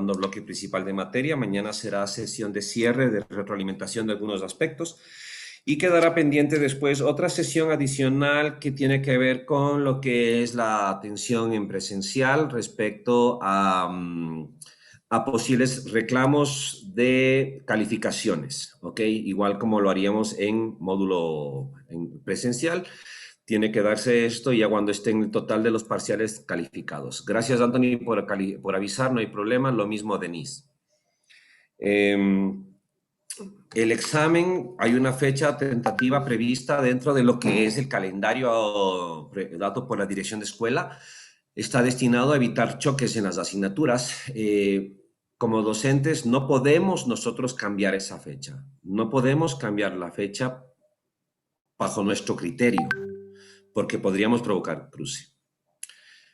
llamando bloque principal de materia. Mañana será sesión de cierre de retroalimentación de algunos aspectos y quedará pendiente después otra sesión adicional que tiene que ver con lo que es la atención en presencial respecto a posibles reclamos de calificaciones, ¿ok? Igual como lo haríamos en módulo en presencial. Tiene que darse esto ya cuando esté en el total de los parciales calificados. Gracias, Anthony, por avisar, no hay problema. Lo mismo, Denise. El examen, hay una fecha tentativa prevista dentro de lo que es el calendario dado por la dirección de escuela. Está destinado a evitar choques en las asignaturas. Como docentes no podemos nosotros cambiar esa fecha. No podemos cambiar la fecha bajo nuestro criterio, porque podríamos provocar cruce.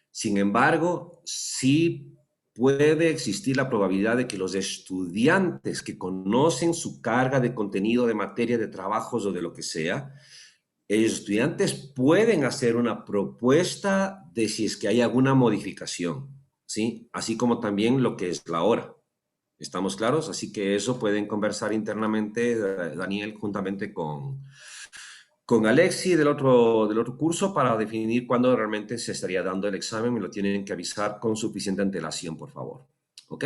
Sin embargo, sí puede existir la probabilidad de que los estudiantes que conocen su carga de contenido, de materia, de trabajos o de lo que sea, estudiantes pueden hacer una propuesta de si es que hay alguna modificación, ¿sí? Así como también lo que es la hora. ¿Estamos claros? Así que eso pueden conversar internamente, Daniel, juntamente con Alexi del otro curso para definir cuándo realmente se estaría dando el examen. Me lo tienen que avisar con suficiente antelación, por favor. ¿Ok?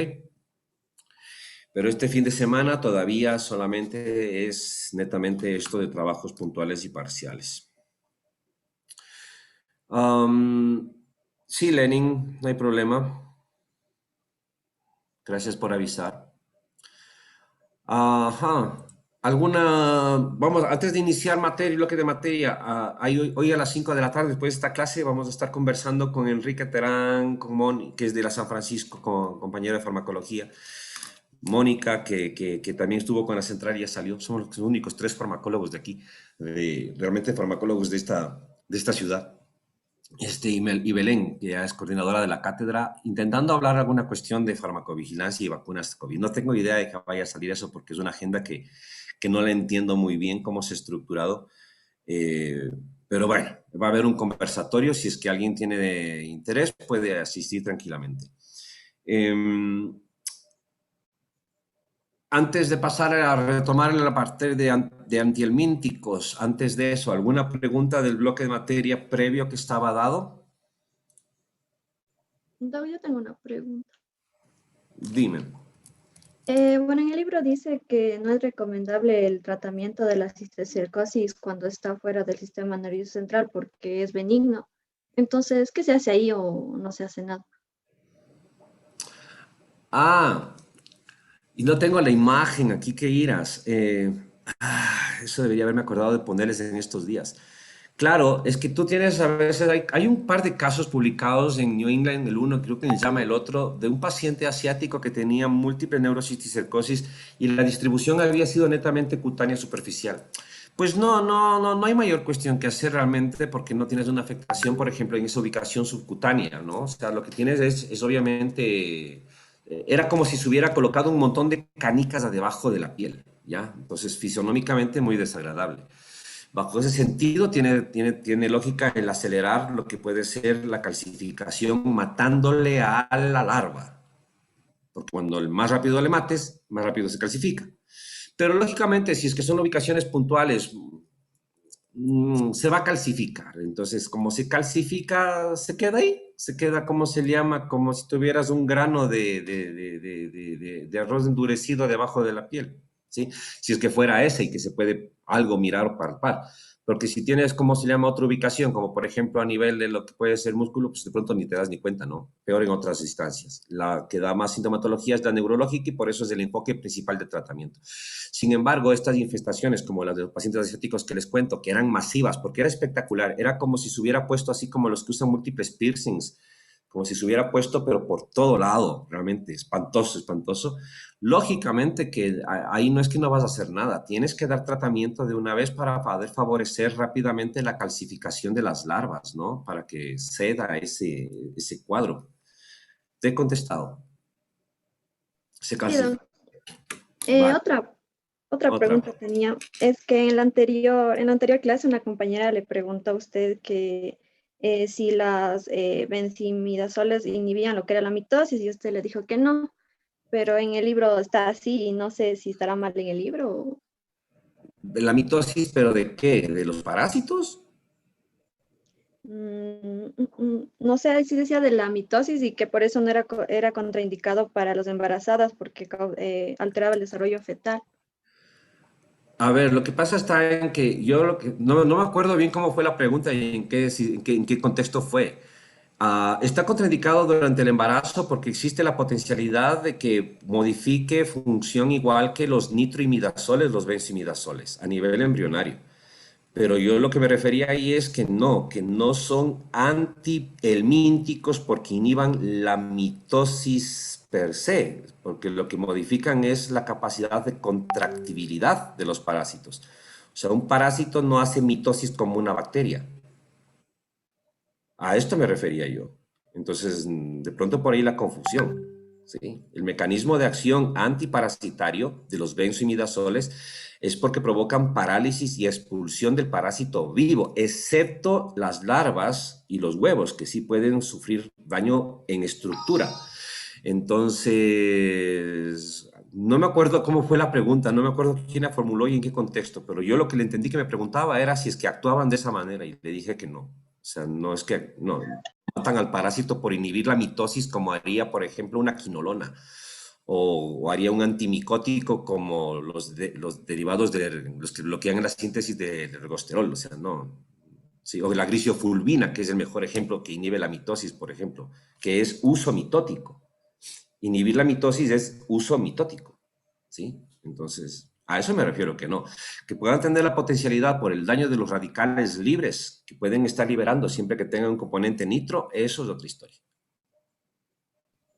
Pero este fin de semana todavía solamente es netamente esto de trabajos puntuales y parciales. Sí, Lenin, no hay problema. Gracias por avisar. Ajá. Vamos, antes de iniciar materia, bloque de materia, hoy a las 5 de la tarde, después de esta clase, vamos a estar conversando con Enrique Terán, con Moni, que es de la San Francisco, compañero de farmacología. Mónica, que también estuvo con la central y ya salió. Somos los únicos 3 farmacólogos de aquí, realmente farmacólogos de esta ciudad. Y Belén, que ya es coordinadora de la cátedra, intentando hablar alguna cuestión de farmacovigilancia y vacunas COVID. No tengo idea de que vaya a salir eso porque es una agenda que no la entiendo muy bien cómo se ha estructurado. Pero bueno, va a haber un conversatorio. Si es que alguien tiene de interés, puede asistir tranquilamente. Antes de pasar a retomar la parte de antihelmínticos, antes de eso, ¿alguna pregunta del bloque de materia previo que estaba dado? Yo tengo una pregunta. Dime. Bueno, en el libro dice que no es recomendable el tratamiento de la cisticercosis cuando está fuera del sistema nervioso central porque es benigno. Entonces, ¿qué se hace ahí o no se hace nada? Y no tengo la imagen aquí que irás. Eso debería haberme acordado de ponerles en estos días. Claro, es que tú tienes a veces, hay un par de casos publicados en New England, el uno creo que se llama el otro, de un paciente asiático que tenía múltiple neurocisticercosis y la distribución había sido netamente cutánea superficial. Pues no hay mayor cuestión que hacer realmente porque no tienes una afectación, por ejemplo, en esa ubicación subcutánea, ¿no? O sea, lo que tienes es obviamente, era como si se hubiera colocado un montón de canicas debajo de la piel, ¿ya? Entonces, fisionómicamente muy desagradable. Bajo ese sentido, tiene lógica el acelerar lo que puede ser la calcificación matándole a la larva. Porque cuando más rápido le mates, más rápido se calcifica. Pero lógicamente, si es que son ubicaciones puntuales, se va a calcificar. Entonces, como se calcifica, se queda ahí. Se queda, como se llama, como si tuvieras un grano de arroz endurecido debajo de la piel. ¿Sí? Si es que fuera ese y que se puede algo mirar o palpar. Porque si tienes, como se llama, otra ubicación, como por ejemplo a nivel de lo que puede ser músculo, pues de pronto ni te das ni cuenta, ¿no? Peor en otras instancias. La que da más sintomatología es la neurológica y por eso es el enfoque principal de tratamiento. Sin embargo, estas infestaciones, como las de los pacientes asiáticos que les cuento, que eran masivas, porque era espectacular, era como si se hubiera puesto así como los que usan múltiples piercings, como si se hubiera puesto, pero por todo lado, realmente espantoso, espantoso. Lógicamente que ahí no es que no vas a hacer nada, tienes que dar tratamiento de una vez para poder favorecer rápidamente la calcificación de las larvas, ¿no? Para que ceda ese cuadro. Te he contestado. Se Sí, calcifica. Eh, Vale. otra, otra Otra. pregunta tenía, es que en la anterior clase una compañera le preguntó a usted que si las benzimidazoles inhibían lo que era la mitosis y usted le dijo que no. pero en el libro está así y no sé si estará mal en el libro. De la mitosis, pero ¿de qué? ¿De los parásitos? No sé si decía de la mitosis y que por eso no era, era contraindicado para las embarazadas porque alteraba el desarrollo fetal. A ver, lo que pasa está en que yo no me acuerdo bien cómo fue la pregunta y en qué, en qué contexto fue. Está contraindicado durante el embarazo porque existe la potencialidad de que modifique función igual que los nitroimidazoles, los benzimidazoles, a nivel embrionario. Pero yo lo que me refería ahí es que no son antihelmínticos porque inhiban la mitosis per se, porque lo que modifican es la capacidad de contractibilidad de los parásitos. O sea, un parásito no hace mitosis como una bacteria. A esto me refería yo. Entonces, de pronto por ahí la confusión. ¿Sí? El mecanismo de acción antiparasitario de los benzoimidazoles es porque provocan parálisis y expulsión del parásito vivo, excepto las larvas y los huevos, que sí pueden sufrir daño en estructura. Entonces, no me acuerdo cómo fue la pregunta, no me acuerdo quién la formuló y en qué contexto, pero yo lo que le entendí que me preguntaba era si es que actuaban de esa manera y le dije que no. O sea, no es que no matan al parásito por inhibir la mitosis como haría, por ejemplo, una quinolona o haría un antimicótico como los derivados de los que bloquean la síntesis de ergosterol. O sea, no. Sí, o la gliciofulvina, que es el mejor ejemplo que inhibe la mitosis, por ejemplo, que es uso mitótico. Inhibir la mitosis es uso mitótico, ¿sí? Entonces, a eso me refiero que no. Que puedan tener la potencialidad por el daño de los radicales libres que pueden estar liberando siempre que tengan un componente nitro, eso es otra historia.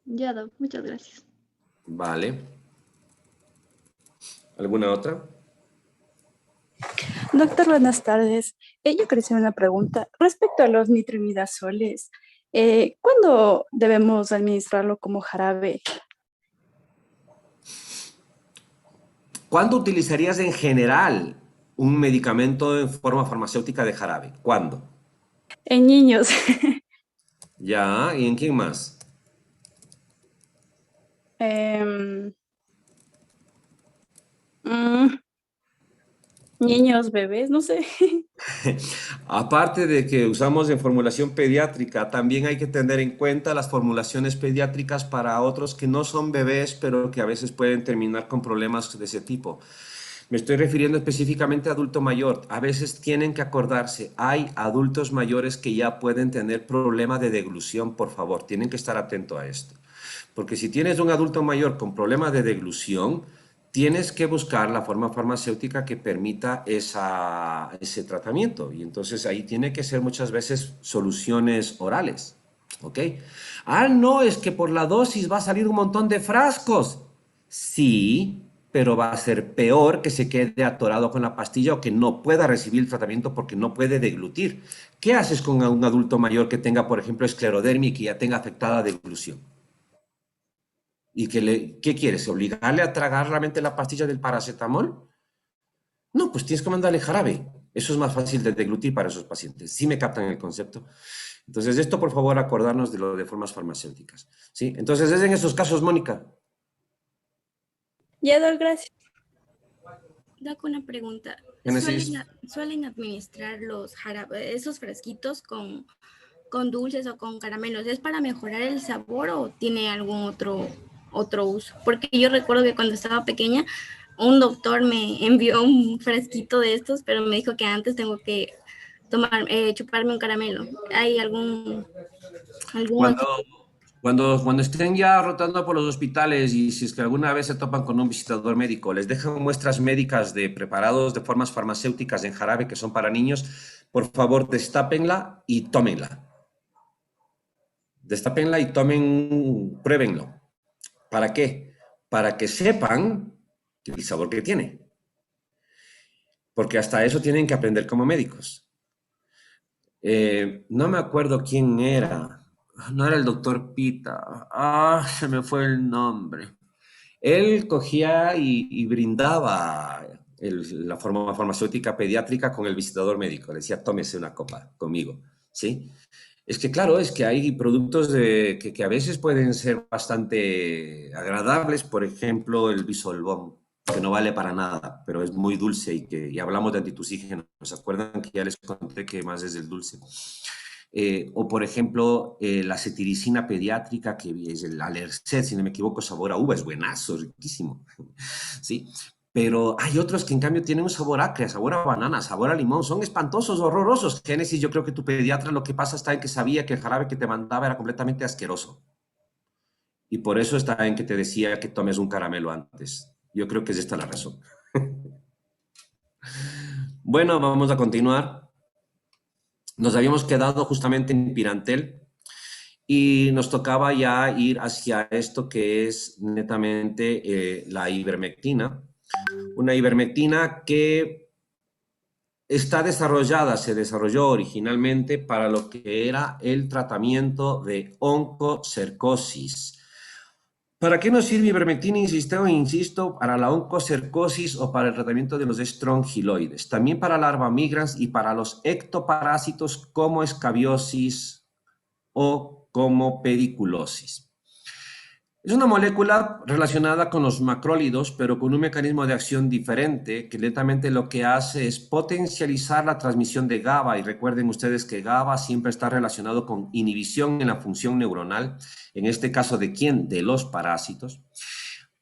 Ya, muchas gracias. Vale. ¿Alguna otra? Doctor, buenas tardes. Yo quería hacer una pregunta respecto a los nitrimidazoles. ¿Cuándo debemos administrarlo como jarabe? ¿Cuándo utilizarías en general un medicamento en forma farmacéutica de jarabe? ¿Cuándo? En niños. Ya, ¿y en quién más? Em, mm, niños, bebés, no sé. Aparte de que usamos en formulación pediátrica, también hay que tener en cuenta las formulaciones pediátricas para otros que no son bebés, pero que a veces pueden terminar con problemas de ese tipo. Me estoy refiriendo específicamente a adulto mayor. A veces tienen que acordarse, hay adultos mayores que ya pueden tener problema de deglución, por favor, tienen que estar atentos a esto. Porque si tienes un adulto mayor con problema de deglución, tienes que buscar la forma farmacéutica que permita ese tratamiento. Y entonces ahí tiene que ser muchas veces soluciones orales. ¿Ok? Ah, no, es que por la dosis va a salir un montón de frascos. Sí, pero va a ser peor que se quede atorado con la pastilla o que no pueda recibir el tratamiento porque no puede deglutir. ¿Qué haces con un adulto mayor que tenga, por ejemplo, esclerodermia y que ya tenga afectada deglución? ¿Y qué quieres? ¿Obligarle a tragar realmente la pastilla del paracetamol? No, pues tienes que mandarle jarabe. Eso es más fácil de deglutir para esos pacientes. Sí me captan el concepto. Entonces, esto por favor acordarnos de lo de formas farmacéuticas. ¿Sí? Entonces, es en esos casos, Mónica. Ya, doy gracias. Doc, una pregunta. Génesis. ¿Suelen administrar esos fresquitos con dulces o con caramelos? ¿Es para mejorar el sabor o tiene algún otro uso? Porque yo recuerdo que cuando estaba pequeña, un doctor me envió un fresquito de estos, pero me dijo que antes tengo que chuparme un caramelo. ¿Hay algún Cuando, otro? cuando estén ya rotando por los hospitales y si es que alguna vez se topan con un visitador médico, les dejan muestras médicas de preparados de formas farmacéuticas en jarabe que son para niños, por favor, destápenla y tómenla. Destápenla y pruébenlo. ¿Para qué? Para que sepan el sabor que tiene. Porque hasta eso tienen que aprender como médicos. No me acuerdo quién era. No era el doctor Pita. Se me fue el nombre. Él cogía y brindaba la farmacéutica pediátrica con el visitador médico. Le decía, tómese una copa conmigo, ¿sí? Es que claro, es que hay productos que a veces pueden ser bastante agradables, por ejemplo, el bisolbón, que no vale para nada, pero es muy dulce y hablamos de antitusígenos. ¿Se acuerdan que ya les conté que más es el dulce? O por ejemplo, la cetiricina pediátrica, que es el Alercet, si no me equivoco, sabor a uva, es buenazo, riquísimo. ¿Sí? Pero hay otros que en cambio tienen un sabor acre, sabor a banana, sabor a limón, son espantosos, horrorosos. Génesis, yo creo que tu pediatra lo que pasa está en que sabía que el jarabe que te mandaba era completamente asqueroso. Y por eso está en que te decía que tomes un caramelo antes. Yo creo que es esta la razón. Bueno, vamos a continuar. Nos habíamos quedado justamente en Pirantel y nos tocaba ya ir hacia esto que es netamente la ivermectina. Una ivermectina que está desarrollada, se desarrolló originalmente para lo que era el tratamiento de oncocercosis. ¿Para qué nos sirve ivermectina? Insisto, para la oncocercosis o para el tratamiento de los estrongiloides. También para larva migrans y para los ectoparásitos como escabiosis o como pediculosis. Es una molécula relacionada con los macrólidos, pero con un mecanismo de acción diferente, que lentamente lo que hace es potencializar la transmisión de GABA. Y recuerden ustedes que GABA siempre está relacionado con inhibición en la función neuronal, en este caso ¿de quién? De los parásitos.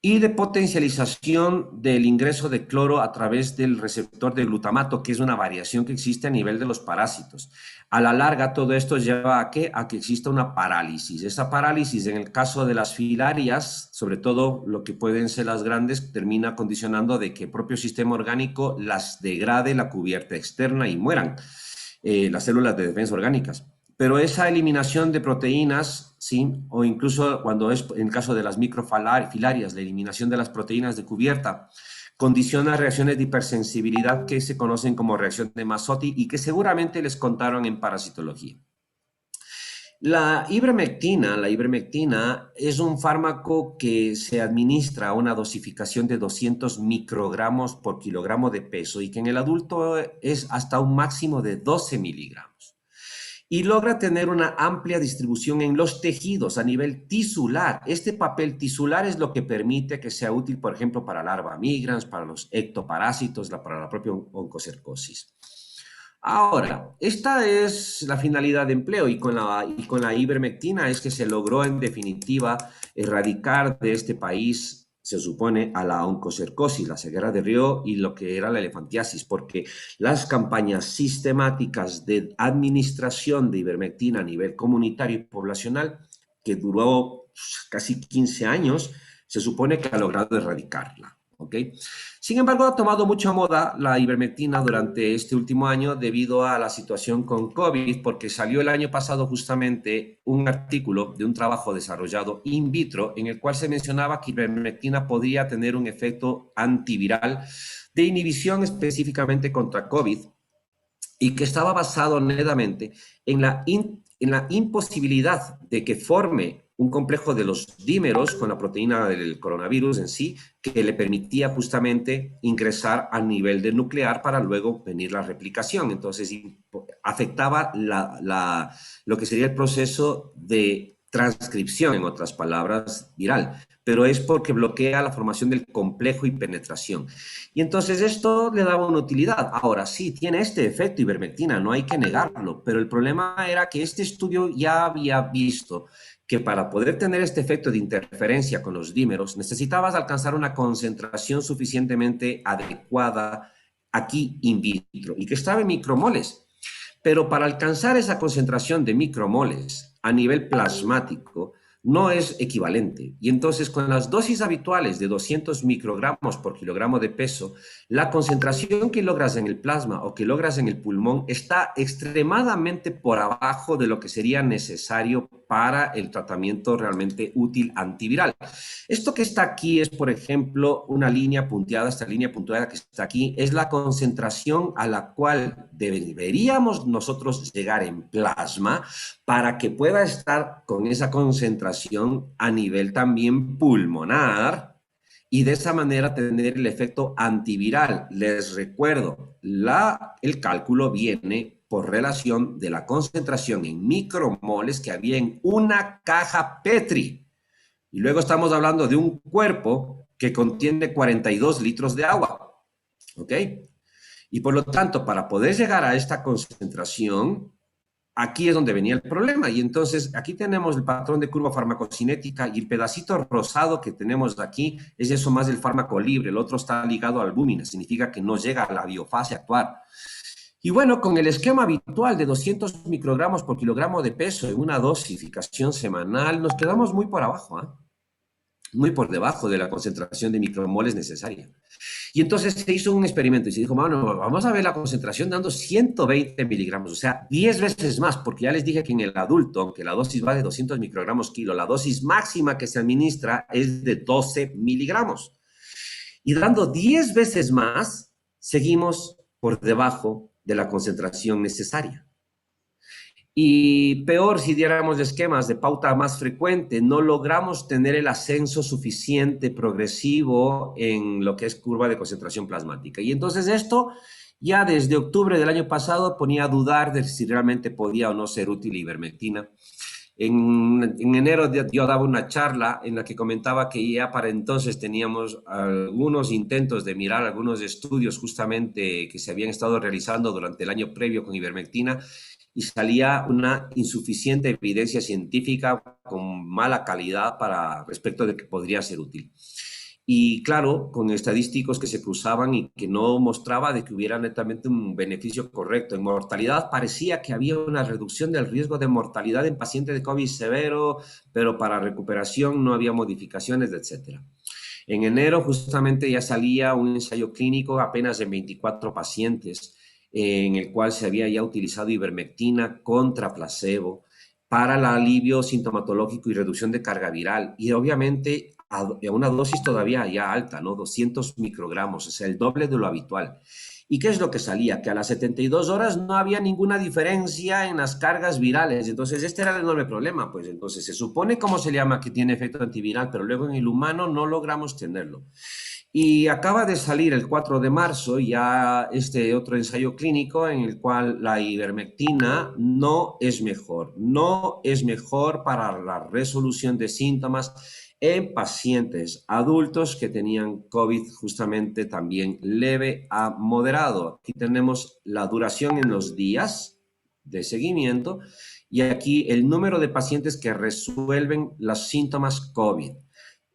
Y de potencialización del ingreso de cloro a través del receptor de glutamato, que es una variación que existe a nivel de los parásitos. A la larga, todo esto lleva a ¿qué? A que exista una parálisis. Esa parálisis, en el caso de las filarias, sobre todo lo que pueden ser las grandes, termina condicionando de que el propio sistema orgánico las degrade la cubierta externa y mueran las células de defensa orgánicas. Pero esa eliminación de proteínas, ¿sí? O incluso cuando es en el caso de las microfilarias, la eliminación de las proteínas de cubierta, condiciona reacciones de hipersensibilidad que se conocen como reacción de Masotti y que seguramente les contaron en parasitología. La ivermectina es un fármaco que se administra a una dosificación de 200 microgramos por kilogramo de peso y que en el adulto es hasta un máximo de 12 miligramos. Y logra tener una amplia distribución en los tejidos a nivel tisular. Este papel tisular es lo que permite que sea útil, por ejemplo, para larva migrans, para los ectoparásitos, para la propia oncocercosis. Ahora, esta es la finalidad de empleo y con la ivermectina es que se logró en definitiva erradicar de este país, se supone, a la oncocercosis, la ceguera de Río y lo que era la elefantiasis, porque las campañas sistemáticas de administración de ivermectina a nivel comunitario y poblacional, que duró casi 15 años, se supone que ha logrado erradicarla. ¿Okay? Sin embargo, ha tomado mucha moda la ivermectina durante este último año debido a la situación con COVID, porque salió el año pasado justamente un artículo de un trabajo desarrollado in vitro en el cual se mencionaba que ivermectina podría tener un efecto antiviral de inhibición específicamente contra COVID y que estaba basado netamente en la imposibilidad de que forme un complejo de los dímeros con la proteína del coronavirus en sí, que le permitía justamente ingresar al nivel de nuclear para luego venir la replicación. Entonces, afectaba lo que sería el proceso de transcripción, en otras palabras, viral, pero es porque bloquea la formación del complejo y penetración. Y entonces esto le daba una utilidad. Ahora sí, tiene este efecto ivermectina, no hay que negarlo, pero el problema era que este estudio ya había visto que para poder tener este efecto de interferencia con los dímeros necesitabas alcanzar una concentración suficientemente adecuada aquí in vitro y que estaba en micromoles. Pero para alcanzar esa concentración de micromoles a nivel plasmático no es equivalente. Y entonces con las dosis habituales de 200 microgramos por kilogramo de peso, la concentración que logras en el plasma o que logras en el pulmón está extremadamente por abajo de lo que sería necesario para el tratamiento realmente útil antiviral. Esto que está aquí es, por ejemplo, una línea punteada, esta línea punteada que está aquí, es la concentración a la cual deberíamos nosotros llegar en plasma para que pueda estar con esa concentración a nivel también pulmonar y de esa manera tener el efecto antiviral. Les recuerdo, el cálculo viene por relación de la concentración en micromoles que había en una caja Petri. Y luego estamos hablando de un cuerpo que contiene 42 litros de agua. ¿Ok? Y por lo tanto, para poder llegar a esta concentración, aquí es donde venía el problema. Y entonces aquí tenemos el patrón de curva farmacocinética y el pedacito rosado que tenemos aquí es eso más del fármaco libre. El otro está ligado al albúmina, significa que no llega a la biofase a actuar. Y bueno, con el esquema habitual de 200 microgramos por kilogramo de peso en una dosificación semanal, nos quedamos muy por abajo, ¿eh? Muy por debajo de la concentración de micromoles necesaria. Y entonces se hizo un experimento y se dijo, bueno, vamos a ver la concentración dando 120 miligramos, o sea, 10 veces más, porque ya les dije que en el adulto, aunque la dosis va de 200 microgramos kilo, la dosis máxima que se administra es de 12 miligramos. Y dando 10 veces más, seguimos por debajo de la concentración necesaria. Y peor, si diéramos esquemas de pauta más frecuente, no logramos tener el ascenso suficiente progresivo en lo que es curva de concentración plasmática. Y entonces esto ya desde octubre del año pasado ponía a dudar de si realmente podía o no ser útil la ivermectina. En enero yo daba una charla en la que comentaba que ya para entonces teníamos algunos intentos de mirar algunos estudios justamente que se habían estado realizando durante el año previo con ivermectina, y salía una insuficiente evidencia científica con mala calidad para respecto de que podría ser útil. Y claro, con estadísticos que se cruzaban y que no mostraba de que hubiera netamente un beneficio correcto. En mortalidad parecía que había una reducción del riesgo de mortalidad en pacientes de COVID severo, pero para recuperación no había modificaciones, etc. En enero justamente ya salía un ensayo clínico apenas en 24 pacientes, en el cual se había ya utilizado ivermectina contra placebo para el alivio sintomatológico y reducción de carga viral. Y obviamente a una dosis todavía ya alta, ¿no? 200 microgramos, o sea, el doble de lo habitual. ¿Y qué es lo que salía? Que a las 72 horas no había ninguna diferencia en las cargas virales. Entonces, este era el enorme problema. Pues entonces, se supone, ¿cómo se llama? Que tiene efecto antiviral, pero luego en el humano no logramos tenerlo. Y acaba de salir el 4 de marzo ya este otro ensayo clínico en el cual la ivermectina no es mejor para la resolución de síntomas en pacientes adultos que tenían COVID justamente también leve a moderado. Aquí tenemos la duración en los días de seguimiento y aquí el número de pacientes que resuelven los síntomas COVID.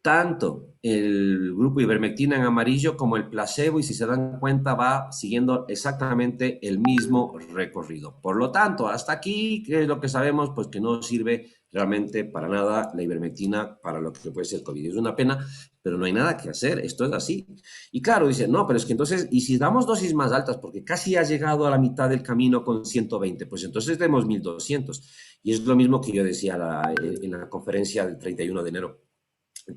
Tanto el grupo ivermectina en amarillo como el placebo, y si se dan cuenta va siguiendo exactamente el mismo recorrido. Por lo tanto, hasta aquí, ¿qué es lo que sabemos? Pues que no sirve realmente para nada la ivermectina para lo que puede ser COVID. Es una pena, pero no hay nada que hacer, esto es así. Y claro, dicen, no, pero es que entonces, ¿y si damos dosis más altas? Porque casi ha llegado a la mitad del camino con 120, pues entonces tenemos 1200. Y es lo mismo que yo decía en la conferencia del 31 de enero.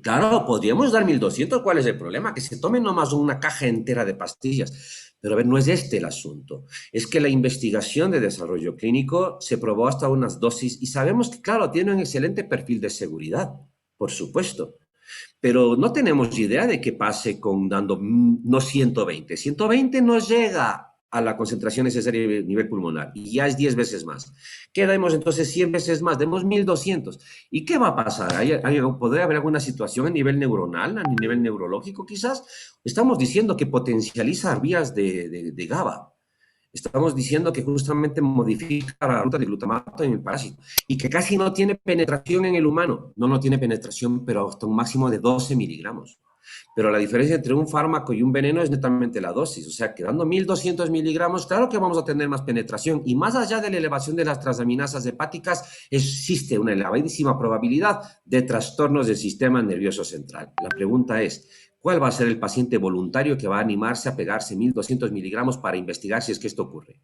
Claro, podríamos dar 1200, ¿cuál es el problema? Que se tome nomás una caja entera de pastillas. Pero a ver, no es este el asunto. Es que la investigación de desarrollo clínico se probó hasta unas dosis y sabemos que, claro, tiene un excelente perfil de seguridad, por supuesto. Pero no tenemos idea de qué pase con dando no 120. 120 no llega a la concentración necesaria a nivel pulmonar y ya es 10 veces más. ¿Qué damos entonces 100 veces más? Demos 1200. ¿Y qué va a pasar? ¿Podría haber alguna situación a nivel neuronal, a nivel neurológico quizás? Estamos diciendo que potencializa vías de GABA. Estamos diciendo que justamente modifica la ruta de glutamato en el parásito y que casi no tiene penetración en el humano. No tiene penetración, pero hasta un máximo de 12 miligramos. Pero la diferencia entre un fármaco y un veneno es netamente la dosis. O sea, que dando 1200 miligramos, claro que vamos a tener más penetración. Y más allá de la elevación de las transaminasas hepáticas, existe una elevadísima probabilidad de trastornos del sistema nervioso central. La pregunta es, ¿cuál va a ser el paciente voluntario que va a animarse a pegarse 1200 miligramos para investigar si es que esto ocurre?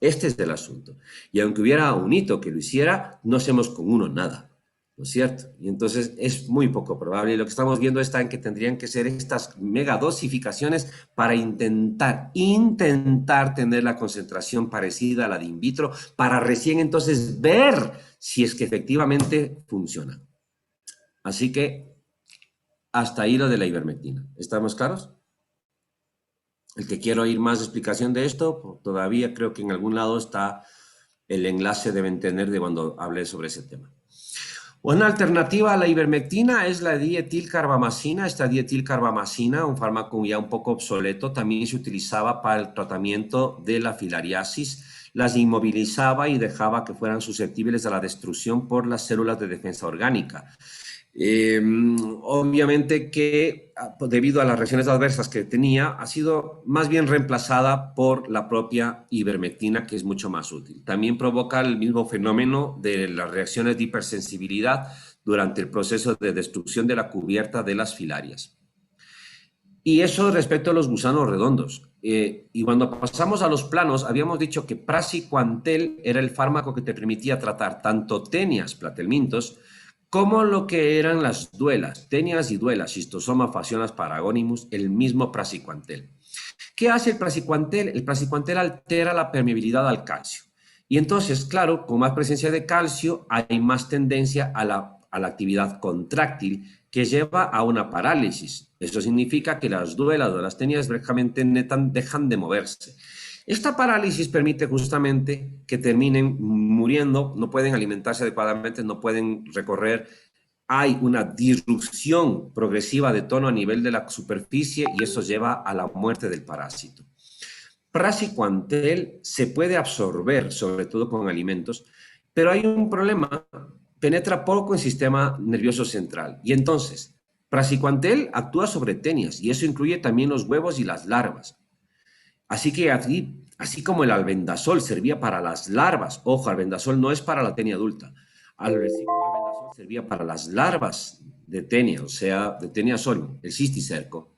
Este es el asunto. Y aunque hubiera un hito que lo hiciera, no hacemos con uno nada. ¿No es cierto? Y entonces es muy poco probable. Y lo que estamos viendo está en que tendrían que ser estas megadosificaciones para intentar tener la concentración parecida a la de in vitro, para recién entonces ver si es que efectivamente funciona. Así que hasta ahí lo de la ivermectina. ¿Estamos claros? El que quiera oír más explicación de esto, todavía creo que en algún lado está el enlace, deben tener de cuando hablé sobre ese tema. Una alternativa a la ivermectina es la dietilcarbamazina. Esta dietilcarbamazina, un fármaco ya un poco obsoleto, también se utilizaba para el tratamiento de la filariasis. Las inmovilizaba y dejaba que fueran susceptibles a la destrucción por las células de defensa orgánica. Obviamente que debido a las reacciones adversas que tenía, ha sido más bien reemplazada por la propia ivermectina, que es mucho más útil. También provoca el mismo fenómeno de las reacciones de hipersensibilidad durante el proceso de destrucción de la cubierta de las filarias. Y eso respecto a los gusanos redondos. Y cuando pasamos a los planos, habíamos dicho que praziquantel era el fármaco que te permitía tratar tanto tenias, platelmintos, como lo que eran las duelas, tenias y duelas, schistosoma, fasciones, paragonimus, el mismo praziquantel. ¿Qué hace el praziquantel? El praziquantel altera la permeabilidad al calcio. Y entonces, claro, con más presencia de calcio hay más tendencia a la actividad contráctil que lleva a una parálisis. Eso significa que las duelas o las tenias dejan de moverse. Esta parálisis permite justamente que terminen muriendo, no pueden alimentarse adecuadamente, no pueden recorrer. Hay una disrupción progresiva de tono a nivel de la superficie y eso lleva a la muerte del parásito. Praziquantel se puede absorber, sobre todo con alimentos, pero hay un problema, penetra poco en el sistema nervioso central. Y entonces, praziquantel actúa sobre tenias y eso incluye también los huevos y las larvas. Así que así como el albendazol servía para las larvas, ojo, albendazol no es para la tenia adulta, así como el albendazol servía para las larvas de tenia, o sea, de tenia solium, el cisticerco.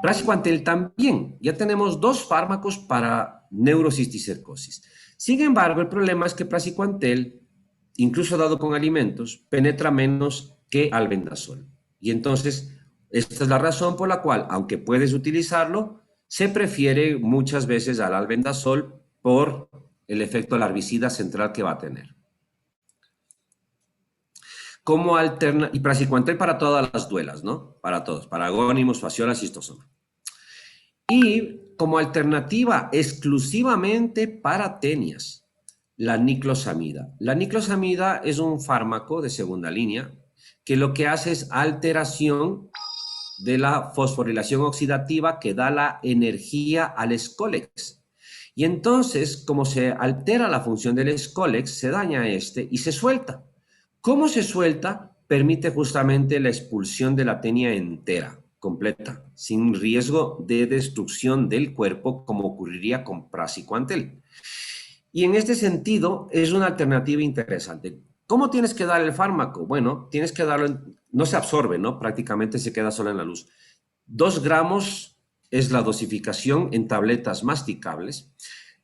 Praziquantel también, ya tenemos 2 fármacos para neurocisticercosis. Sin embargo, el problema es que praziquantel, incluso dado con alimentos, penetra menos que albendazol. Y entonces, esta es la razón por la cual, aunque puedes utilizarlo, se prefiere muchas veces al albendazol por el efecto larvicida central que va a tener. Y praziquantel para todas las duelas, ¿no? Para todos, paragónimos, fasciolas, schistosoma. Y como alternativa exclusivamente para tenias, la niclosamida. La niclosamida es un fármaco de segunda línea que lo que hace es alteración de la fosforilación oxidativa que da la energía al Scolex. Y entonces, como se altera la función del Scolex, se daña este y se suelta. ¿Cómo se suelta? Permite justamente la expulsión de la tenia entera, completa, sin riesgo de destrucción del cuerpo, como ocurriría con praziquantel. Y en este sentido, es una alternativa interesante. ¿Cómo tienes que dar el fármaco? Bueno, tienes que darlo, no se absorbe, ¿no? Prácticamente se queda solo en la luz. 2 gramos es la dosificación en tabletas masticables.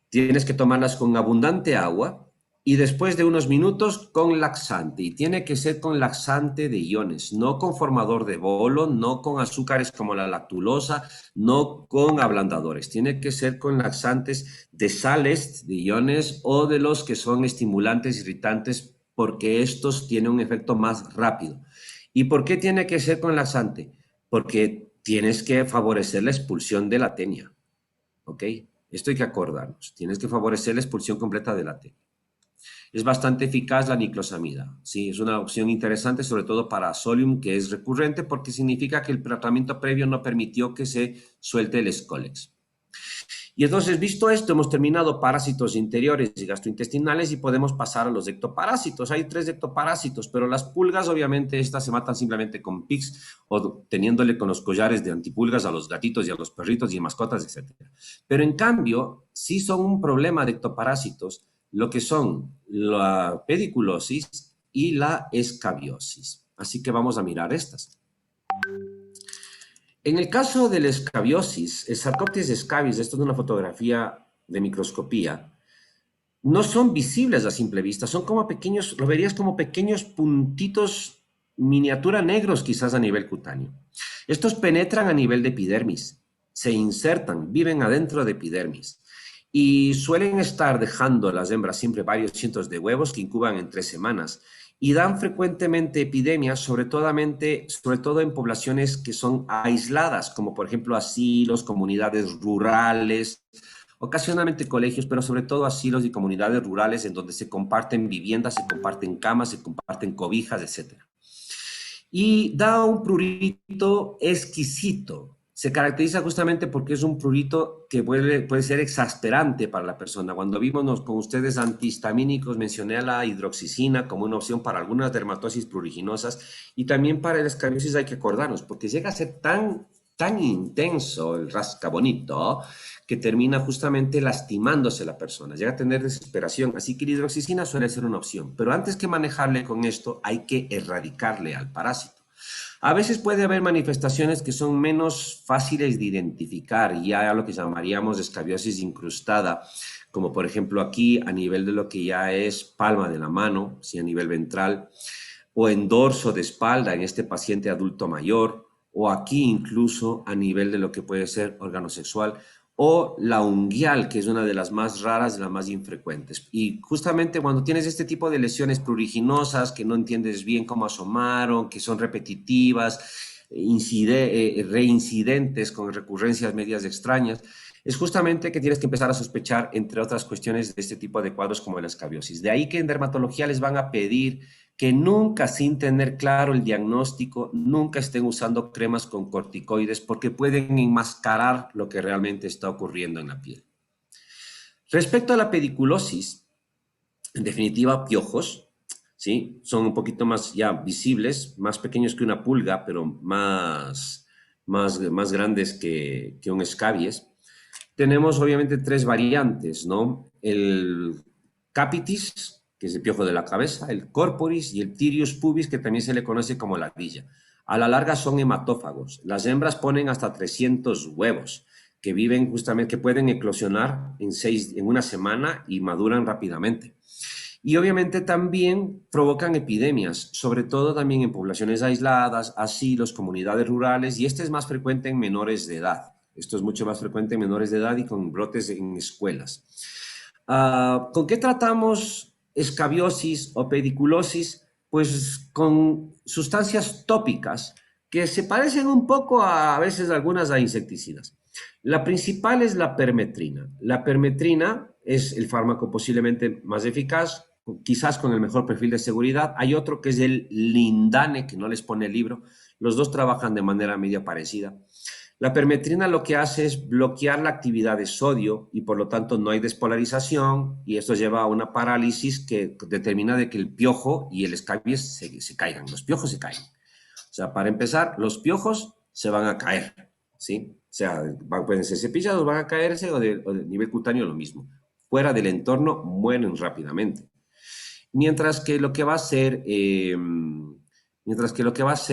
Tienes que tomarlas con abundante agua y después de unos minutos con laxante. Y tiene que ser con laxante de iones, no con formador de bolo, no con azúcares como la lactulosa, no con ablandadores. Tiene que ser con laxantes de sales, de iones o de los que son estimulantes irritantes, porque estos tienen un efecto más rápido. ¿Y por qué tiene que ser con laxante? Porque tienes que favorecer la expulsión de la tenia, ¿ok? Esto hay que acordarnos. Tienes que favorecer la expulsión completa de la tenia. Es bastante eficaz la niclosamida, sí, es una opción interesante, sobre todo para solium, que es recurrente porque significa que el tratamiento previo no permitió que se suelte el Scolex. Y entonces, visto esto, hemos terminado parásitos interiores y gastrointestinales y podemos pasar a los ectoparásitos. Hay 3 ectoparásitos, pero las pulgas, obviamente, estas se matan simplemente con pics o teniéndole con los collares de antipulgas a los gatitos y a los perritos y mascotas, etc. Pero en cambio, sí son un problema de ectoparásitos lo que son la pediculosis y la escabiosis. Así que vamos a mirar estas. En el caso de la escabiosis, el Sarcoptes scabies, esto es una fotografía de microscopía, no son visibles a simple vista, son como pequeños, lo verías como pequeños puntitos miniatura negros quizás a nivel cutáneo. Estos penetran a nivel de epidermis, se insertan, viven adentro de epidermis y suelen estar dejando las hembras siempre varios cientos de huevos que incuban en 3 semanas. y dan frecuentemente epidemias, sobre todo en poblaciones que son aisladas, como por ejemplo asilos, comunidades rurales, ocasionalmente colegios, pero sobre todo asilos y comunidades rurales en donde se comparten viviendas, se comparten camas, se comparten cobijas, etcétera. Y da un prurito exquisito. Se caracteriza justamente porque es un prurito que puede ser exasperante para la persona. Cuando vimos con ustedes antihistamínicos, mencioné a la hidroxicina como una opción para algunas dermatosis pruriginosas y también para la escabiosis hay que acordarnos, porque llega a ser tan intenso el rascabonito que termina justamente lastimándose la persona, llega a tener desesperación. Así que la hidroxicina suele ser una opción, pero antes que manejarle con esto hay que erradicarle al parásito. A veces puede haber manifestaciones que son menos fáciles de identificar, ya lo que llamaríamos escabiosis incrustada, como por ejemplo aquí a nivel de lo que ya es palma de la mano, ¿sí? A nivel ventral, o en dorso de espalda en este paciente adulto mayor, o aquí incluso a nivel de lo que puede ser órgano sexual, o la unguial, que es una de las más raras, de las más infrecuentes. Y justamente cuando tienes este tipo de lesiones pruriginosas, que no entiendes bien cómo asomaron, que son repetitivas, reincidentes con recurrencias medias extrañas, es justamente que tienes que empezar a sospechar, entre otras cuestiones, de este tipo de cuadros como la escabiosis. De ahí que en dermatología les van a pedir que nunca, sin tener claro el diagnóstico, nunca estén usando cremas con corticoides porque pueden enmascarar lo que realmente está ocurriendo en la piel. Respecto a la pediculosis, en definitiva, piojos, ¿sí? Son un poquito más ya visibles, más pequeños que una pulga, pero más grandes que un escabies. Tenemos obviamente tres variantes, ¿no? El capitis, que es el piojo de la cabeza, el corporis y el tirius pubis, que también se le conoce como la ardilla. A la larga son hematófagos. Las hembras ponen hasta 300 huevos que viven justamente, que pueden eclosionar en una semana y maduran rápidamente. Y obviamente también provocan epidemias, sobre todo también en poblaciones aisladas, asilos, comunidades rurales, y este es más frecuente en menores de edad. Esto es mucho más frecuente en menores de edad y con brotes en escuelas. ¿Con qué tratamos escabiosis o pediculosis? Pues con sustancias tópicas que se parecen un poco a veces algunas a insecticidas. La principal es la permetrina. La permetrina es el fármaco posiblemente más eficaz, quizás con el mejor perfil de seguridad. Hay otro que es el lindane, que no les pone el libro. Los dos trabajan de manera media parecida. La permetrina lo que hace es bloquear la actividad de sodio y por lo tanto no hay despolarización y esto lleva a una parálisis que determina de que el piojo y el escabies se caigan. Los piojos se caen. O sea, para empezar, los piojos se van a caer, ¿sí? O sea, pueden ser cepillados, van a caerse o de nivel cutáneo lo mismo. Fuera del entorno mueren rápidamente. Mientras que lo que va a ser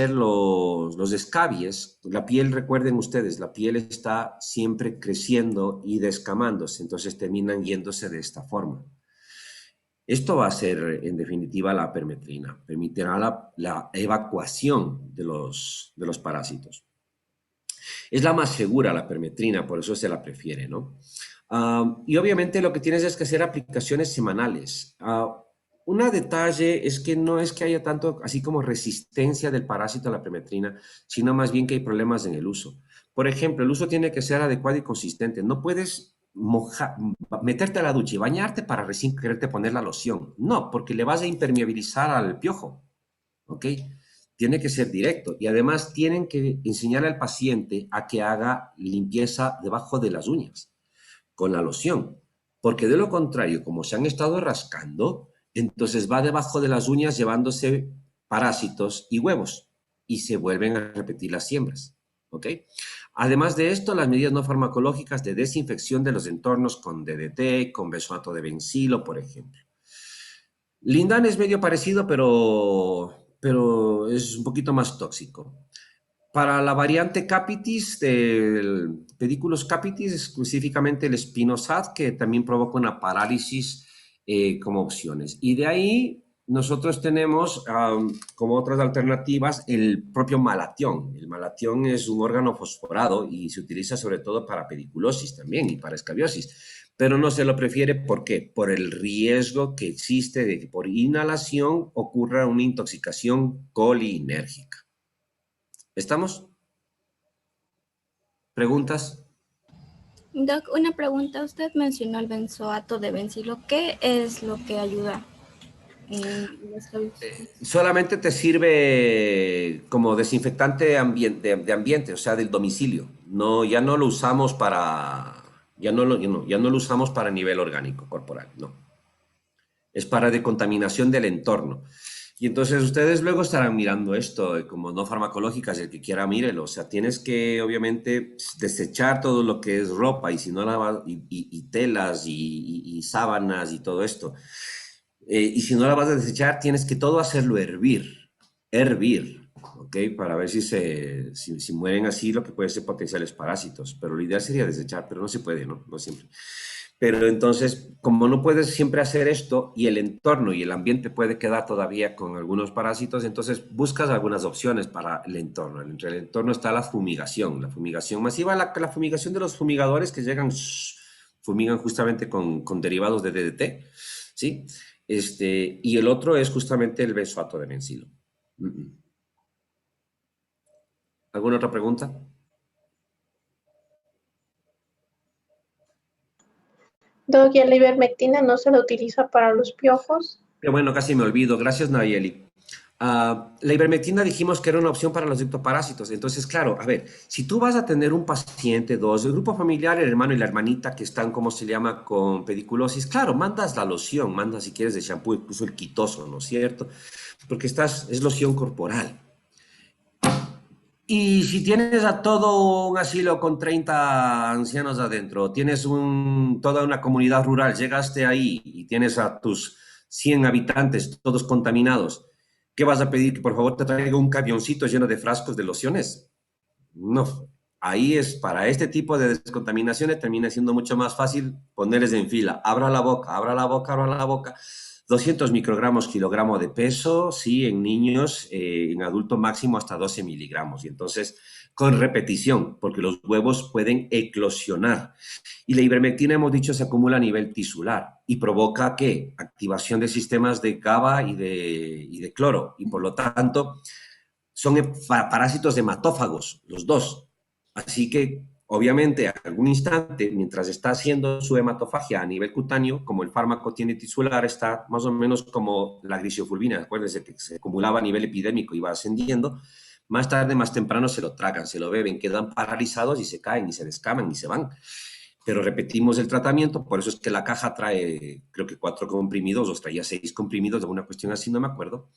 los escabies, la piel, recuerden ustedes, la piel está siempre creciendo y descamándose, entonces terminan yéndose de esta forma. Esto va a ser, en definitiva, la permetrina. Permitirá la evacuación de los parásitos. Es la más segura la permetrina, por eso se la prefiere, ¿no? Y obviamente lo que tienes es que hacer aplicaciones semanales. Un detalle es que no es que haya tanto así como resistencia del parásito a la permetrina, sino más bien que hay problemas en el uso. Por ejemplo, el uso tiene que ser adecuado y consistente. No puedes meterte a la ducha y bañarte para recién quererte poner la loción. No, porque le vas a impermeabilizar al piojo. ¿Ok? Tiene que ser directo. Y además tienen que enseñar al paciente a que haga limpieza debajo de las uñas con la loción. Porque de lo contrario, como se han estado rascando, entonces va debajo de las uñas llevándose parásitos y huevos y se vuelven a repetir las siembras. ¿Ok? Además de esto, las medidas no farmacológicas de desinfección de los entornos con DDT, con benzoato de bencilo, por ejemplo. Lindan es medio parecido, pero es un poquito más tóxico. Para la variante capitis, del pedículos capitis, específicamente el Spinosad, que también provoca una parálisis como opciones. Y de ahí nosotros tenemos como otras alternativas el propio malatión. El malatión es un órgano fosforado y se utiliza sobre todo para pediculosis también y para escabiosis. pero no se lo prefiere. ¿Por qué? Por el riesgo que existe de que por inhalación ocurra una intoxicación colinérgica. ¿Estamos? ¿Preguntas? Doc, una pregunta. Usted mencionó el benzoato de bencilo. ¿Qué es lo que ayuda en los labios? Solamente te sirve como desinfectante de ambiente, o sea, del domicilio. No, ya no lo usamos para, ya no lo usamos para nivel orgánico corporal, no. Es para decontaminación del entorno. Y entonces ustedes luego estarán mirando esto como no farmacológicas, el que quiera mírelo. O sea, tienes que obviamente desechar todo lo que es ropa y si no la y telas y sábanas y todo esto. Y si no la vas a desechar, tienes que todo hacerlo hervir, ¿ok? Para ver si mueren así lo que pueden ser potenciales parásitos. Pero lo ideal sería desechar, pero no se puede, ¿no? No siempre. Pero entonces, como no puedes siempre hacer esto y el entorno y el ambiente puede quedar todavía con algunos parásitos, entonces buscas algunas opciones para el entorno. Entre el entorno está la fumigación masiva, la fumigación de los fumigadores que llegan, fumigan justamente con derivados de DDT, ¿sí? Y el otro es justamente el benzoato de bencilo. ¿Alguna otra pregunta? Doc, ¿y la ivermectina no se la utiliza para los piojos? Qué bueno, casi me olvido. Gracias, Nayeli. La ivermectina dijimos que era una opción para los ectoparásitos. Entonces, claro, a ver, si tú vas a tener un paciente, dos, el grupo familiar, el hermano y la hermanita que están, ¿cómo se llama?, con pediculosis, claro, mandas la loción, mandas si quieres de shampoo, incluso el quitoso, ¿no es cierto? Porque es loción corporal. Y si tienes a todo un asilo con 30 ancianos adentro, tienes toda una comunidad rural, llegaste ahí y tienes a tus 100 habitantes todos contaminados, ¿qué vas a pedir? ¿Que por favor te traiga un camioncito lleno de frascos de lociones? No. Ahí es, para este tipo de descontaminaciones termina siendo mucho más fácil ponerles en fila. Abra la boca, abra la boca, abra la boca. 200 microgramos kilogramo de peso, sí, en niños, en adulto máximo hasta 12 miligramos. Y entonces, con repetición, porque los huevos pueden eclosionar. Y la ivermectina, hemos dicho, se acumula a nivel tisular y provoca, ¿qué? Activación de sistemas de GABA y de cloro. Y por lo tanto, son parásitos hematófagos, los dos. Así que, obviamente, a algún instante, mientras está haciendo su hematofagia a nivel cutáneo, como el fármaco tiene tisular, está más o menos como la grisofulvina, acuérdense que se acumulaba a nivel epidémico y va ascendiendo, más tarde, más temprano se lo tragan, se lo beben, quedan paralizados y se caen y se descaman y se van. Pero repetimos el tratamiento, por eso es que la caja trae, creo que 4 comprimidos, o traía 6 comprimidos, alguna cuestión así, no me acuerdo,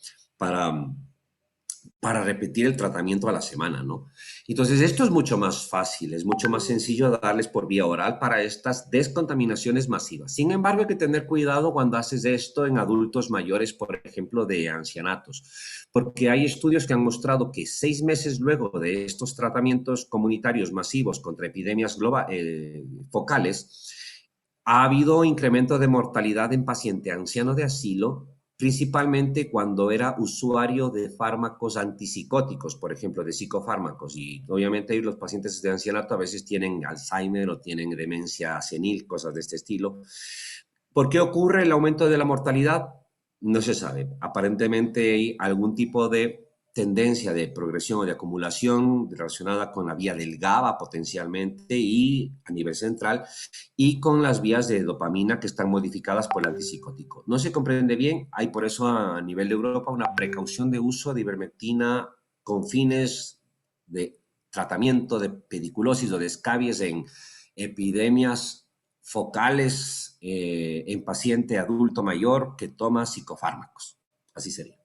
para repetir el tratamiento a la semana, ¿no? Entonces, esto es mucho más fácil, es mucho más sencillo darles por vía oral para estas descontaminaciones masivas. Sin embargo, hay que tener cuidado cuando haces esto en adultos mayores, por ejemplo, de ancianatos, porque hay estudios que han mostrado que 6 meses luego de estos tratamientos comunitarios masivos contra epidemias focales, ha habido incremento de mortalidad en paciente anciano de asilo, principalmente cuando era usuario de fármacos antipsicóticos, por ejemplo, de psicofármacos. Y obviamente los pacientes de ancianato a veces tienen Alzheimer o tienen demencia senil, cosas de este estilo. ¿Por qué ocurre el aumento de la mortalidad? No se sabe. Aparentemente hay algún tipo de tendencia de progresión o de acumulación relacionada con la vía del GABA potencialmente y a nivel central y con las vías de dopamina que están modificadas por el antipsicótico. No se comprende bien, hay por eso a nivel de Europa una precaución de uso de ivermectina con fines de tratamiento de pediculosis o de escabies en epidemias focales en paciente adulto mayor que toma psicofármacos. Así sería.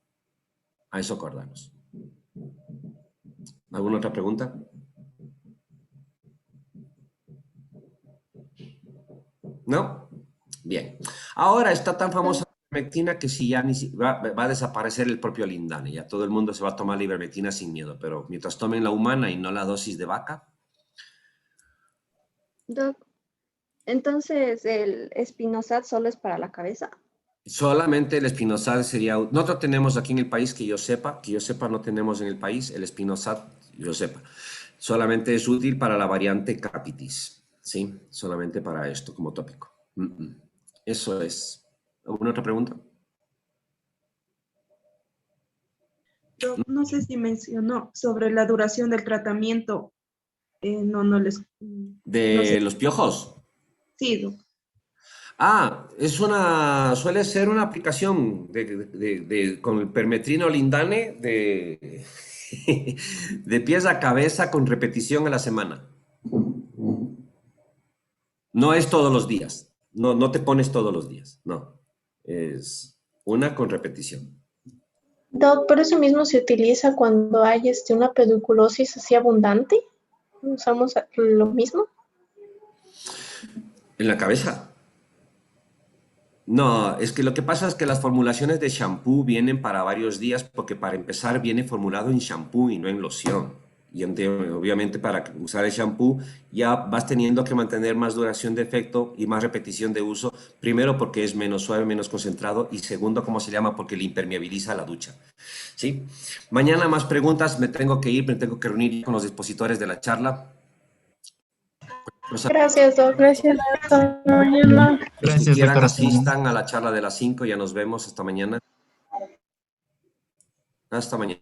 A eso acordamos. ¿Alguna otra pregunta? ¿No? Bien. Ahora está tan famosa la ivermectina que si ya va a desaparecer el propio lindane. Ya todo el mundo se va a tomar la ivermectina sin miedo, pero mientras tomen la humana y no la dosis de vaca. Doc, entonces el espinosad solo es para la cabeza. Solamente el espinosad sería... Nosotros tenemos aquí en el país, que yo sepa no tenemos en el país el espinosad, yo sepa. Solamente es útil para la variante capitis, ¿sí? Solamente para esto como tópico. Eso es. ¿Alguna otra pregunta? Doc, no sé si mencionó sobre la duración del tratamiento. No les... no ¿De sé. los piojos? Sí, Doc. Suele ser una aplicación con el permetrino lindane de pies a cabeza con repetición a la semana. No es todos los días. No, no te pones todos los días. No. Es una con repetición. Doc, por eso mismo se utiliza cuando hay una pediculosis así abundante. ¿Usamos lo mismo? ¿En la cabeza? No, es que lo que pasa es que las formulaciones de shampoo vienen para varios días porque para empezar viene formulado en shampoo y no en loción. Y obviamente para usar el shampoo ya vas teniendo que mantener más duración de efecto y más repetición de uso. Primero porque es menos suave, menos concentrado y segundo, ¿cómo se llama? Porque le impermeabiliza la ducha. ¿Sí? Mañana más preguntas, me tengo que ir, me tengo que reunir con los expositores de la charla. Gracias, Doc. Gracias. Hasta mañana. Los que Gracias, quieran doctora. Hasta mañana. asistan a la charla de las 5, ya nos vemos, hasta mañana. Hasta mañana.